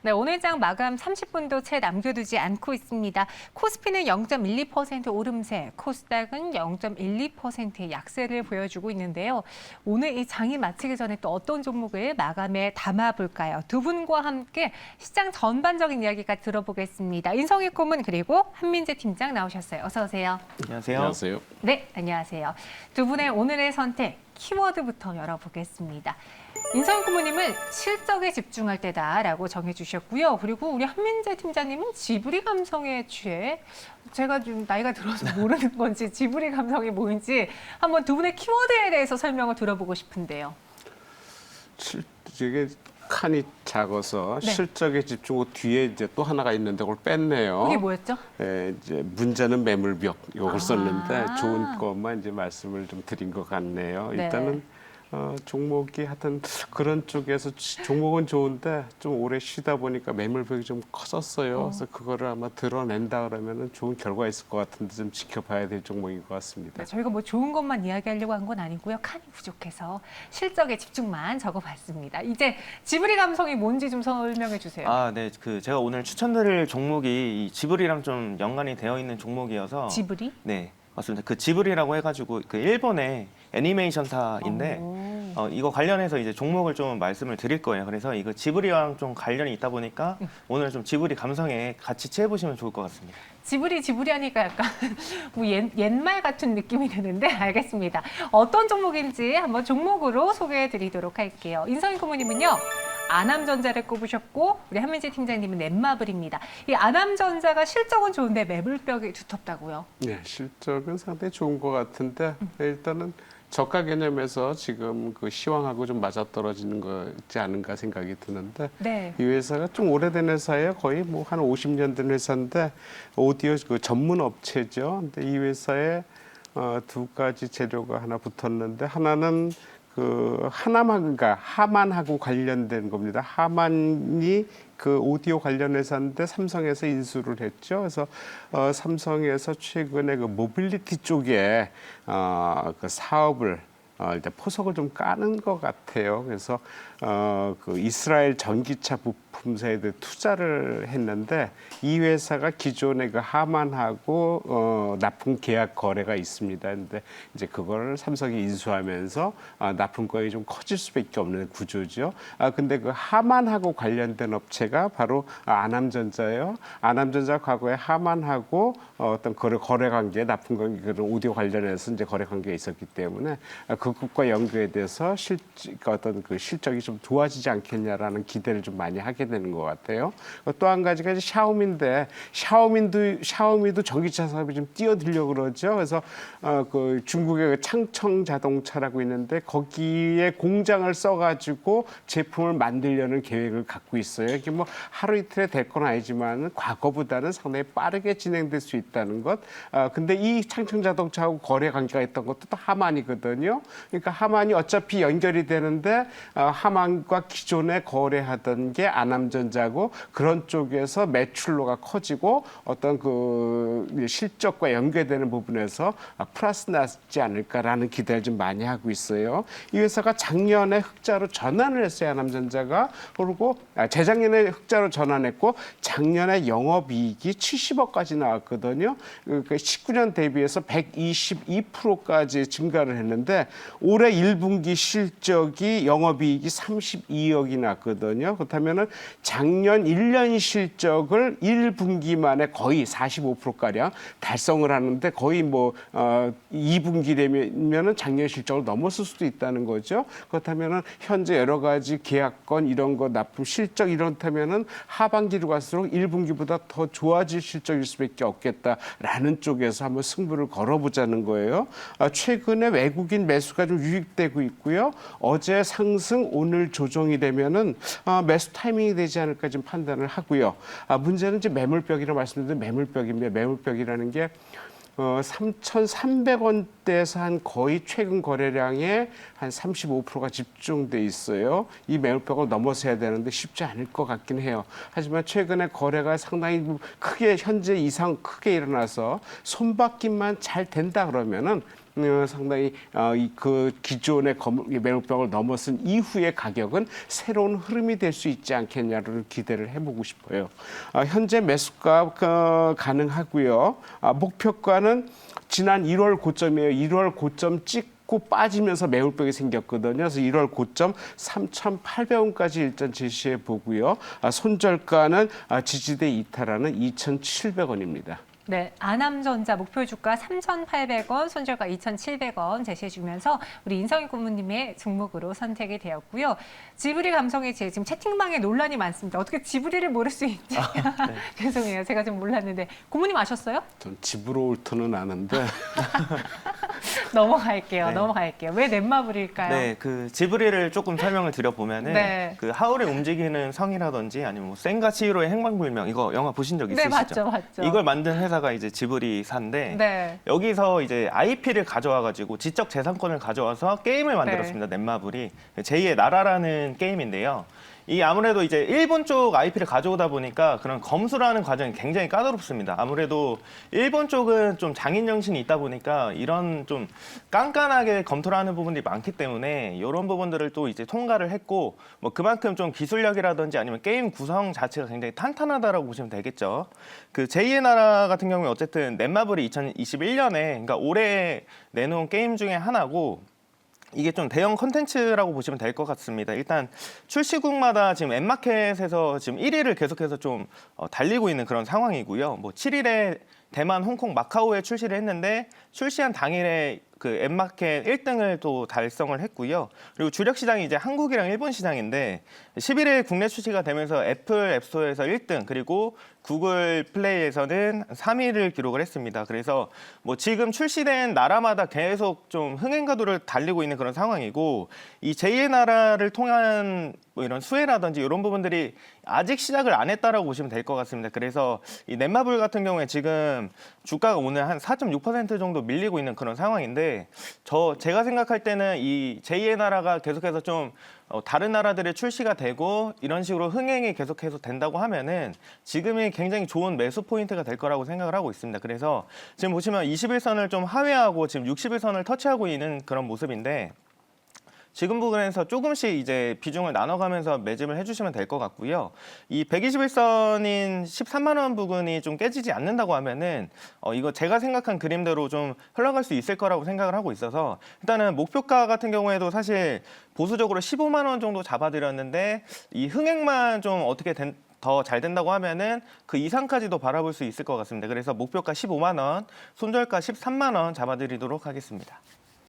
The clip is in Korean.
네, 오늘 장 마감 30분도 채 남겨두지 않고 있습니다. 코스피는 0.12% 오름세, 코스닥은 0.12%의 약세를 보여주고 있는데요. 오늘 이 장이 마치기 전에 또 어떤 종목을 마감에 담아볼까요? 두 분과 함께 시장 전반적인 이야기가 들어보겠습니다. 인성익 고문 그리고 한민재 팀장 나오셨어요. 어서 오세요. 안녕하세요. 안녕하세요. 네, 안녕하세요. 두 분의 오늘의 선택, 키워드부터 열어보겠습니다. 인성익 고문님은 실적에 집중할 때다라고 정해주셨고요. 그리고 우리 한민재 팀장님은 지브리 감성에 취해 제가 좀 나이가 들어서 모르는 건지 지브리 감성이 뭔지 한번 두 분의 키워드에 대해서 설명을 들어보고 싶은데요. 이게 칸이 작아서 네. 실적에 집중하고 뒤에 이제 또 하나가 있는데 그걸 뺐네요. 그게 뭐였죠? 이제 문제는 매물벽 이걸 썼는데 아. 좋은 것만 이제 말씀을 좀 드린 것 같네요. 네. 일단은 종목이 하여튼 그런 쪽에서 종목은 좋은데 좀 오래 쉬다 보니까 매물벽이 좀 커졌어요. 그래서 그거를 아마 드러낸다 그러면은 좋은 결과 있을 것 같은데 좀 지켜봐야 될 종목인 것 같습니다. 네, 저희가 뭐 좋은 것만 이야기하려고 한 건 아니고요. 칸이 부족해서 실적에 집중만 적어봤습니다. 이제 지브리 감성이 뭔지 좀 설명해 주세요. 네. 제가 오늘 추천드릴 종목이 이 지브리랑 좀 연관이 되어 있는 종목이어서 지브리? 네, 맞습니다. 그 지브리라고 해가지고 그 일본의 애니메이션사인데 이거 관련해서 이제 종목을 좀 말씀을 드릴 거예요. 그래서 이거 지브리랑 좀 관련이 있다 보니까 오늘 좀 지브리 감성에 같이 취해보시면 좋을 것 같습니다. 지브리 하니까 약간 뭐 옛말 같은 느낌이 드는데 알겠습니다. 어떤 종목인지 한번 종목으로 소개해 드리도록 할게요. 인성익 고모님은요. 아남전자를 꼽으셨고 우리 한민재 팀장님은 넷마블입니다. 이 아남전자가 실적은 좋은데 매물벽이 두텁다고요? 네, 실적은 상당히 좋은 것 같은데 일단은 저가 개념에서 지금 그 시황하고 좀 맞아떨어지는 거지 않은가 생각이 드는데 네. 이 회사가 좀 오래된 회사예요. 거의 뭐 한 50년 된 회사인데 오디오 그 전문 업체죠. 근데 이 회사에 두 가지 재료가 하나 붙었는데 하나는 그 하만하고 관련된 겁니다. 하만이 그 오디오 관련 회사인데 삼성에서 인수를 했죠. 그래서 삼성에서 최근에 그 모빌리티 쪽에 그 사업을 일단 포석을 좀 까는 것 같아요. 그래서 그 이스라엘 전기차 부품사에 투자를 했는데 이 회사가 기존에 그 하만하고 납품 계약 거래가 있습니다. 근데 이제 그걸 삼성이 인수하면서 납품권이 좀 커질 수밖에 없는 구조죠. 근데 그 하만하고 관련된 업체가 바로 아남전자예요. 아남전자 과거에 하만하고 어떤 거래 관계, 납품 관계, 그런 오디오 관련해서 이제 거래 관계가 있었기 때문에 그것과 연계돼서 어떤 그 실적이 좀 좋아지지 않겠냐라는 기대를 좀 많이 하게 되는 것 같아요. 또 한 가지가 이제 샤오미인데 샤오미도 전기차 사업이 좀 뛰어들려고 그러죠. 그래서 그 중국의 그 창청 자동차라고 있는데 거기에 공장을 써가지고 제품을 만들려는 계획을 갖고 있어요. 이게 뭐 하루 이틀에 될 건 아니지만 과거보다는 상당히 빠르게 진행될 수 있다는 것. 근데 이 창청 자동차하고 거래 관계가 있던 것도 또 하만이거든요. 그러니까 하만이 어차피 연결이 되는데 하만과 기존에 거래하던 게 아남전자고 그런 쪽에서 매출로가 커지고 어떤 그 실적과 연계되는 부분에서 플러스 나지 않을까라는 기대를 좀 많이 하고 있어요. 이 회사가 작년에 흑자로 전환을 했어요. 아남전자가. 그리고 재작년에 흑자로 전환했고 작년에 영업이익이 70억까지 나왔거든요. 그러니까 19년 대비해서 122%까지 증가를 했는데 올해 1분기 실적이 영업이익이 32억이 났거든요. 그렇다면은 작년 1년 실적을 1분기 만에 거의 45%가량 달성을 하는데 거의 뭐 2분기 되면은 작년 실적을 넘었을 수도 있다는 거죠. 그렇다면은 현재 여러 가지 계약건 이런 거 납품 실적 이렇다면은 하반기로 갈수록 1분기보다 더 좋아질 실적일 수밖에 없겠다라는 쪽에서 한번 승부를 걸어보자는 거예요. 최근에 외국인 매수가 좀 유입되고 있고요. 어제 상승, 오늘 조정이 되면은 매수 타이밍이 되지 않을까 좀 판단을 하고요. 문제는 이제 매물벽이라고 말씀드린 매물벽입니다. 매물벽이라는 게 3,300원대에서 한 거의 최근 거래량의 한 35%가 집중돼 있어요. 이 매물벽을 넘어서야 되는데 쉽지 않을 것 같긴 해요. 하지만 최근에 거래가 상당히 크게 현재 이상 크게 일어나서 손바뀜만 잘 된다 그러면은 상당히 그 기존의 매물벽을 넘어선 이후의 가격은 새로운 흐름이 될 수 있지 않겠냐를 기대를 해보고 싶어요. 현재 매수가 가능하고요. 목표가는 지난 1월 고점이에요. 1월 고점 찍고 빠지면서 매물벽이 생겼거든요. 그래서 1월 고점 3,800원까지 일단 제시해 보고요. 손절가는 지지대 이탈하는 2,700원입니다. 네, 아남전자 목표 주가 3,800원, 손절가 2,700원 제시해 주면서 우리 인성희 고문님의 종목으로 선택이 되었고요. 지브리 감성의 지금 채팅방에 논란이 많습니다. 어떻게 지브리를 모를 수 있지? 네. 죄송해요. 제가 좀 몰랐는데. 고문님 아셨어요? 전 집으로 올 터는 아는데 넘어갈게요. 네. 넘어갈게요. 왜 넷마블일까요? 네, 그 지브리를 조금 설명을 드려보면은 네. 그 하울의 움직이는 성이라든지 아니면 뭐 센과 치히로의 행방불명 이거 영화 보신 적 네, 있으시죠? 맞죠, 맞죠. 이걸 만든 회사가 이제 지브리사인데 네. 여기서 이제 IP를 가져와가지고 지적 재산권을 가져와서 게임을 만들었습니다. 넷마블이 제2의 나라라는 게임인데요. 이 아무래도 이제 일본 쪽 IP를 가져오다 보니까 그런 검수라는 과정이 굉장히 까다롭습니다. 아무래도 일본 쪽은 좀 장인 정신이 있다 보니까 이런 좀 깐깐하게 검토를 하는 부분들이 많기 때문에 이런 부분들을 또 이제 통과를 했고 뭐 그만큼 좀 기술력이라든지 아니면 게임 구성 자체가 굉장히 탄탄하다라고 보시면 되겠죠. 그 제2의 나라 같은 경우에 어쨌든 넷마블이 2021년에 그러니까 올해 내놓은 게임 중에 하나고 이게 좀 대형 컨텐츠라고 보시면 될 것 같습니다. 일단 출시국마다 지금 엠마켓에서 지금 1위를 계속해서 좀 달리고 있는 그런 상황이고요. 뭐 7일에 대만, 홍콩, 마카오에 출시를 했는데 출시한 당일에 그 엠마켓 1등을 또 달성을 했고요. 그리고 주력 시장이 이제 한국이랑 일본 시장인데 11일 국내 출시가 되면서 애플 앱스토어에서 1등 그리고 구글 플레이에서는 3위를 기록을 했습니다. 그래서 뭐 지금 출시된 나라마다 계속 좀 흥행가도를 달리고 있는 그런 상황이고 이 제2의 나라를 통한 뭐 이런 수혜라든지 이런 부분들이 아직 시작을 안 했다라고 보시면 될 것 같습니다. 그래서 이 넷마블 같은 경우에 지금 주가가 오늘 한 4.6% 정도 밀리고 있는 그런 상황인데 제가 생각할 때는 이 제2의 나라가 계속해서 좀 다른 나라들의 출시가 되고 이런 식으로 흥행이 계속해서 된다고 하면은 지금이 굉장히 좋은 매수 포인트가 될 거라고 생각을 하고 있습니다. 그래서 지금 보시면 21선을 좀 하회하고 지금 60일선을 터치하고 있는 그런 모습인데 지금 부분에서 조금씩 이제 비중을 나눠가면서 매집을 해주시면 될 것 같고요. 이 121선인 13만 원 부근이 좀 깨지지 않는다고 하면은 이거 제가 생각한 그림대로 좀 흘러갈 수 있을 거라고 생각을 하고 있어서 일단은 목표가 같은 경우에도 사실 보수적으로 15만 원 정도 잡아드렸는데 이 흥행만 좀 어떻게 더 잘 된다고 하면은 그 이상까지도 바라볼 수 있을 것 같습니다. 그래서 목표가 15만 원, 손절가 13만 원 잡아드리도록 하겠습니다.